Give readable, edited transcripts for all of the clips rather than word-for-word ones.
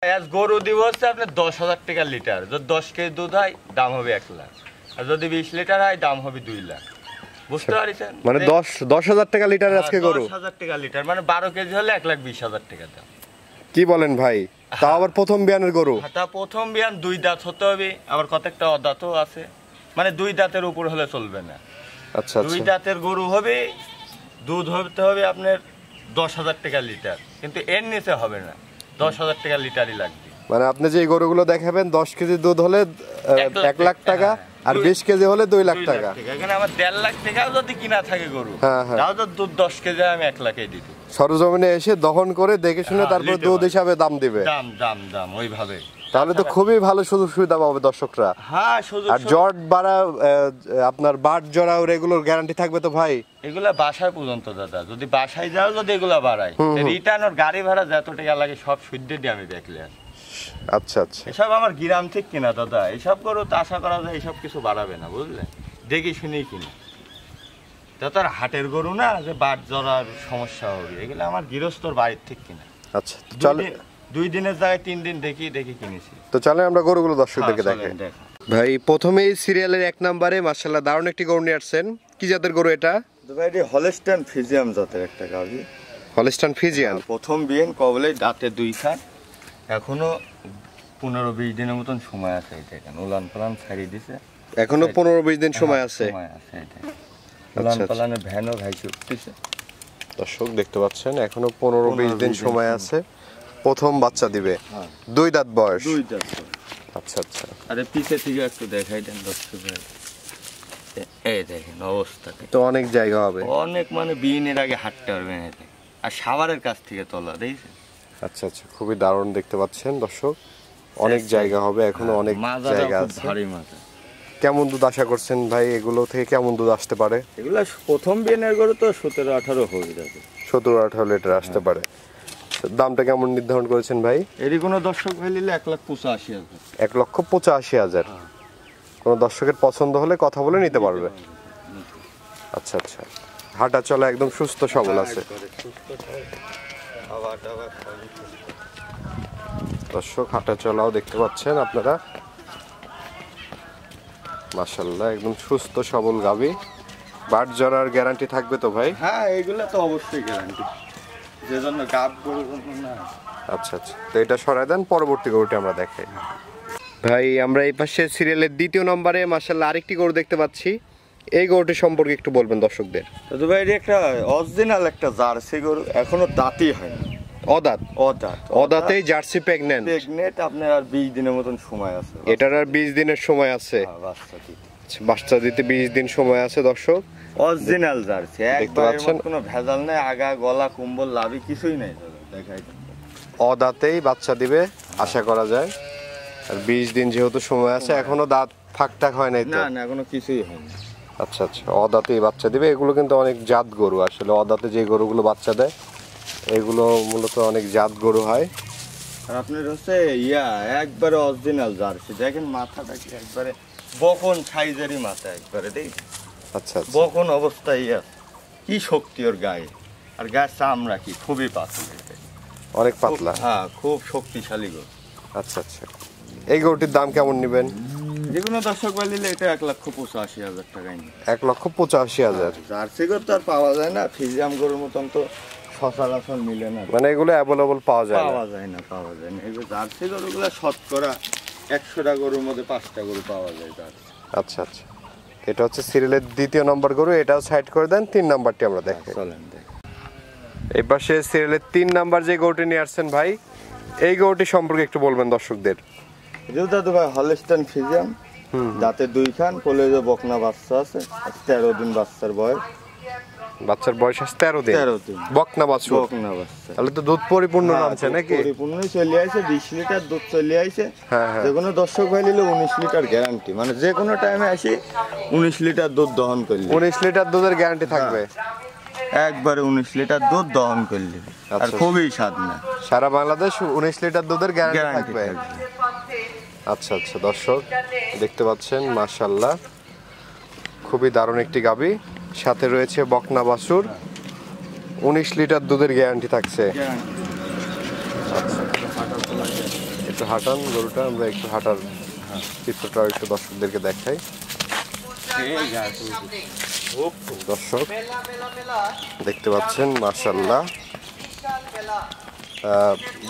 গরু দিব হচ্ছে আপনার 10,000 টাকা লিটার। যদি 10 কেজি দুধ হয় দাম হবে 1 লাখ, আর যদি 20 লিটার হয় দাম হবে 2 লাখ। বুঝতে পারছেন? মানে 10,000 টাকা লিটার আজকে গরু। 10,000 টাকা লিটার মানে 12 কেজি হলে 1,20,000 টাকা দাম। কি বলেন ভাই? তাও আবার প্রথম বিয়ানের গরু। তা প্রথম বিয়ান 2 দাঁত হতে হবে, আবার কতটা অদাঁতও আছে, মানে 2 দাঁতের উপর হলে চলবে না। আচ্ছা আচ্ছা। 2 দাঁতের গরু হবে, দুধ হতে হবে আপনার 10,000 টাকা লিটার, কিন্তু এর নিচে হবে না, 10,000 টাকা লিটারই লাগবে। মানে আপনি যে গরুগুলো দেখাবেন 10 কেজি দুধ হলে 1 লাখ টাকা, আর 20 কেজি হলে 2 লাখ টাকা। এখানে আমার 1.5 লাখ টাকা যদি কিনা থাকে গরু, তাও তো দুধ 10 কেজি আমি 1 লাখে দিই। সরজমিনে এসে দহন করে দেখে শুনে তারপর দুধ হিসাবে দাম দিবে। দাম ওইভাবে। তাহলে তো খুবই ভালো সুযোগ সুবিধা পাবে দর্শকরা। হ্যাঁ, সুযোগ। আর জট বাড়া আপনার বাট জড়া এগুলোর গ্যারান্টি থাকবে তো ভাই? এগুলা বাসায় পর্যন্ত দাদা, যদি বাসায় যাও যদি এগুলা বাড়ায়, রিটার্ন আর গাড়ি ভাড়া যত টাকা লাগে সব সুদ্ধ দিয়ে আমি দেখলে। আচ্ছা আচ্ছা। এসব আমার গ্রাম থেকে কিনা দাদা, এসব গরু তো আশা করা যায় এসব কিছু বাড়াবে না, বুঝলে, দেখি শুনেই কিনা। তার হাটের গরু না যে বাট জড়ার সমস্যা হবে, এগুলো আমার গৃহস্থর বাড়ির থেকে কিনা। আচ্ছা, চলে 2 দিনের জায়গায় 3 দিন দেখি কিনেছি। তো চলে আমরা গরুগুলো দর্শকদেরকে দেখাই। ভাই প্রথমেই সিরিয়ালের 1 নম্বরে মাশাআল্লাহ দারুণ একটি গরু নিয়ে আসছেন। কি জাতের গরু এটা? ভাই এটি হলস্টাইন ফ্রিজিয়ান জাতের একটা গাভী। হলস্টাইন ফ্রিজিয়ান, প্রথম বিয়েন কবলে, দাঁতে 2 খান, এখনো 15-20 দিনের মতন সময় আছে। এটা এখন উলান পালান ছাড়িয়ে দিছে, এখনো 15-20 দিন সময় আছে। উলান পালানের ভ্যানও ভাইছে উঠতেছে। দর্শক দেখতে পাচ্ছেন এখনো 15-20 দিন সময় আছে, প্রথম বাচ্চা দিবে। 2 দাঁত বয়স। 2 দাঁত। আচ্ছা আচ্ছা। আরে পিছে থেকে একটু দেখাই দেন দর্শক। এই দেখেন অবস্থা তো অনেক জায়গা হবে, অনেক, মানে বিয়ের আগে হাঁটতে পারবেন। এতে আর সাভারের কাছ থেকে তোলা, দেখছেন? আচ্ছা আচ্ছা, খুবই দারুণ দেখতে পাচ্ছেন দর্শক, অনেক জায়গা হবে, এখনো অনেক জায়গা আছে। ভারী মাজা। কেমন দুধ আশা করছেন ভাই? এগুলো থেকে কেমন দুধ আসতে পারে? এগুলা প্রথম বিয়ের গরু তো 17-18 হয়ে যাবে, 17-18 লিটার আসতে পারে। দামটা কেমন নির্ধারণ করেছেন ভাই? এরই কোনো দর্শক ভাই নিলে 1,85,000। 1,85,000। কোনো দর্শকের পছন্দ হলে কথা বলে নিতে পারবে। আচ্ছা আচ্ছা। হাঁটা চলা একদম সুস্থ সবল আছে দর্শক, হাঁটা চলাও দেখতে পাচ্ছেন আপনারা। মাশাআল্লাহ একদম সুস্থ সবল গাভী। বাট জরার গ্যারান্টি থাকবে তো ভাই? হ্যাঁ, এগুলা তো অবশ্যই গ্যারান্টি, যে জন্য গাব গরু না। আচ্ছা আচ্ছা, তো এটা সরাই দেন, পরবর্তী গরুটি আমরা দেখাই। ভাই আমরা এই পাশে সিরিয়ালের 2 নম্বরে মাশাআল্লাহ আরেকটি গরু দেখতে পাচ্ছি। এই গরুটি সম্পর্কে একটু বলবেন দর্শকদের। তো ভাই এটা একটা অরিজিনাল একটা জার্সি গরু, এখনো দাঁতই হয়নি। অদাঁতেই জার্সি প্রেগন্যান্ট। আপনার আর 20 দিনের মতন সময় আছে। এটার আর 20 দিনের সময় আছে বাচ্চা দিতে। 20 দিন সময় আছে দর্শক। অরিজিনাল জার্সি, একদম কোনো ভেজাল নাই, আগা গলা কম্বল লাভি কিছুই নাই। দেখাই অদাঁতেই বাচ্চা দিবে আশা করা যায়। আর 20 দিন যেহেতু সময় আছে, এখনো দাঁত ফাঁকটাক হয় নাই তো? না, এখনো কিছুই হয়নি। আচ্ছা আচ্ছা, অদাঁতেই বাচ্চা দিবে। এগুলো কিন্তু অনেক জাত গরু, আসলে অদাঁতে যে গরুগুলো বাচ্চা দেয় এগুলো মূলত অনেক জাত গরু হয়। আর আপনার হচ্ছে একবারে অরিজিনাল জার্সি। দেখেন মাথাটা কি একবারে বকন সাইজেরই মাথা, একবারে দেখি। আচ্ছা, বকন অবস্থায় কি শক্তি ওর গায়ে, আর গায়ের চামড়া কি খুবই পাতলা, অনেক পাতলা। হ্যাঁ, খুব শক্তিশালী গরু। আচ্ছা আচ্ছা, এই গরুটির দাম কেমন নেবেন? যেগুলো দর্শক ভাই নিলে এটা 1,85,000 টাকায় নিই। 1,85,000। জার্সি গরু তো আর পাওয়া যায় না, ফ্রিজিয়াম গরুর মতন তো সচরাচর মিলে না, মানে এগুলো অ্যাভেলেবল পাওয়া যায় না। এগুলো জার্সি গরুগুলো শতকরা 100টা গরুর মধ্যে 5টা গরু পাওয়া যায় জার্সি। আচ্ছা আচ্ছা, এটা হচ্ছে সিরিয়ালের 2 নম্বর গরু। এটাও সাইড করে দেন, 3 নাম্বারটি আমরা দেখাই। চলেন দেখ। এই পাশে সিরিয়ালের 3 নাম্বার যে গরুটি নিয়ে আসছেন ভাই, এই গরুটি সম্পর্কে একটু বলবেন দর্শকদের। দাদু ভাই হলস্টাইন ফ্রিজিয়ান, দাঁতে 2 খান, কোলে যে বকনা বাচ্চা আছে, 13 দিন বাচ্চার বয়স। বাচ্চার বয়স আছে 13 দিন। বকনা বাচ্চা। তাহলে তো দুধ পরিপূর্ণ নামছে নাকি? পরিপূর্ণই চলে আইছে, 20 লিটার দুধ চলে আইছে। যে কোনো দর্শক ভাই নিলে 19 লিটার গ্যারান্টি, মানে যে কোনো টাইমে আসি 19 লিটার দুধ দহন করলে। 19 লিটার দুধের গ্যারান্টি থাকবে? একবারে 19 লিটার দুধ দহন করলে। আর খুবই স্বাদ না, সারা বাংলাদেশ 19 লিটার দুধের গ্যারান্টি থাকবে। আচ্ছা আচ্ছা দর্শক দেখতে পাচ্ছেন মাশাআল্লাহ খুবই দারুণ একটি গাভী, সাথে রয়েছে বকনা বাছুর, 19 লিটার দুধের গ্যারান্টি থাকছে। একটু হাঁটান গরুটা, আমরা একটু হাঁটার চিত্রটা একটু দর্শকদেরকে দেখাই। দর্শক দেখতে পাচ্ছেন মাশাআল্লাহ,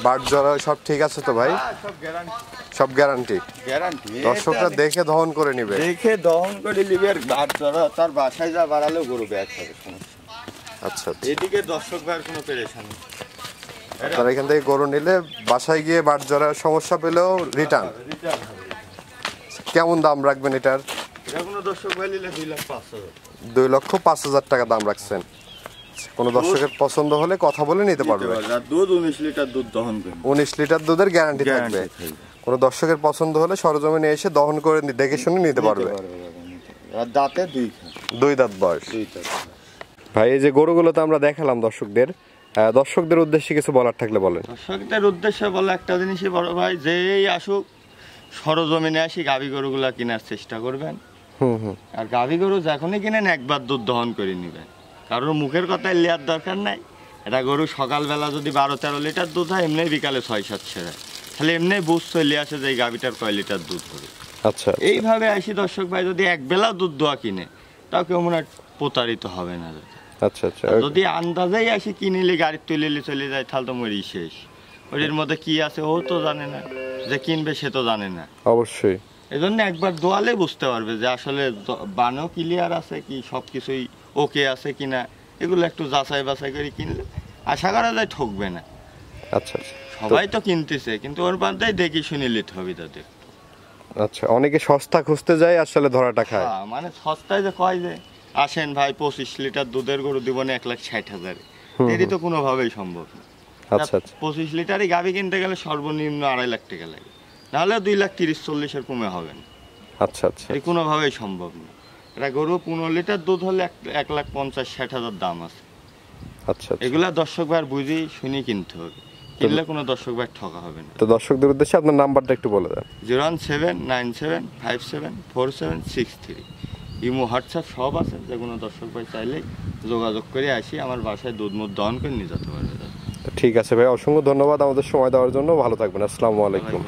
বাট জরা সব ঠিক আছে তো ভাই? সব গ্যারান্টি। দর্শকরা দেখে দহন করে নিবে, দেখে দহন করে নিবে। আর বাট জরা তার বাসায় যা বাড়ালেও গরু ব্যাগ হবে। আচ্ছা আচ্ছা, এদিকে দর্শক ভাইয়ের কোনো পেরেশানি। আপনারা এখান থেকে গরু নিলে বাসায় গিয়ে বাট জরার সমস্যা পেলেও রিটার্ন। কেমন দাম রাখবেন এটার? এটা কোনো দর্শক ভাই নিলে 2,05,000। 2,05,000 টাকা দাম রাখছেন। কোনো দর্শকের পছন্দ হলে কথা বলে নিতে পারবে। আর দুধ 19 লিটার দুধ দহন করবে। 19 লিটার দুধের গ্যারান্টি থাকবে। কোনো দর্শকের পছন্দ হলে সরজমিনে এসে দহন করে দেখে শুনে নিতে পারবে। আর দাঁতে দুই দাঁত বয়স। ভাই এই যে গরুগুলো তো আমরা দেখালাম দর্শকদের, দর্শকদের উদ্দেশ্যে কিছু বলার থাকলে বলেন। দর্শকদের উদ্দেশ্যে বলা একটা জিনিসই বড় ভাই, যেই আসুক সরজমিনে আসি গাভী গরুগুলা কেনার চেষ্টা করবেন। আর গাভী গরু যখনই কিনেন একবার দুধ দহন করে নেবেন, কারোর মুখের কথায় লেয়ার দরকার নাই। এটা গরু সকালবেলা যদি 12-13 লিটার দুধ হয়, এমনি বিকালে 6-7 সেরা, তাহলে এমনি বুঝ চলে আসে যে এই গাভীটার কয় লিটার দুধ হবে। আচ্ছা, এইভাবে আসি দর্শক ভাই, যদি এক বেলা দুধ দোয়া কিনে তাও কেউ মনে হয় প্রতারিত হবে না। আচ্ছা আচ্ছা, যদি আন্দাজেই আসি কিনিলে গাড়ি তুলিলে চলে যায়, তাহলে তো মরি শেষ। ওর মধ্যে কি আছে ও তো জানে না, যে কিনবে সে তো জানে না। অবশ্যই এই জন্য একবার দোয়ালে বুঝতে পারবে যে আসলে বানও ক্লিয়ার আছে কি, সব কিছুই ওকে আছে কিনা। এগুলো একটু যাচাই বাছাই করে কিনলে আশা করা যায় ঠকবে না। আচ্ছা আচ্ছা, সবাই তো কিনতেছে, কিন্তু ওর বাদে দেখি শুনে নিতে হবে তাদের। আচ্ছা, অনেকে সস্তা খুঁজতে যায়, আসলে ধরাটা খায়। মানে সস্তায় যে কয় যে আসেন ভাই 25 লিটার দুধের গরু দিব না 1,60,000, এরই তো কোনোভাবেই সম্ভব না। আচ্ছা আচ্ছা, 25 লিটারই গাভী কিনতে গেলে সর্বনিম্ন 2.5 লাখ টাকা লাগে, নাহলে 2,30,40,000 কমে হবে না। আচ্ছা আচ্ছা, এই কোনোভাবেই সম্ভব না। এটা গরু 15 লিটার দুধ হলে 1,50,000-60,000 দাম আছে। আচ্ছা, এগুলা দর্শক ভাই বুঝি শুনি কিনতে হবে, কিনলে কোনো দর্শক ভাই ঠকা হবে না। তো দর্শকদের উদ্দেশ্যে আপনার নাম্বারটা একটু বলে দেন। 01797574763। ইমো হোয়াটসঅ্যাপ সব আছে, যে কোনো দর্শক ভাই চাইলেই যোগাযোগ করে আসি আমার বাসায় দুধ মুধ দহন করে নিয়ে যেতে পারবে। ঠিক আছে ভাই, অসংখ্য ধন্যবাদ আমাদের সময় দেওয়ার জন্য। ভালো থাকবেন, আসসালামু আলাইকুম।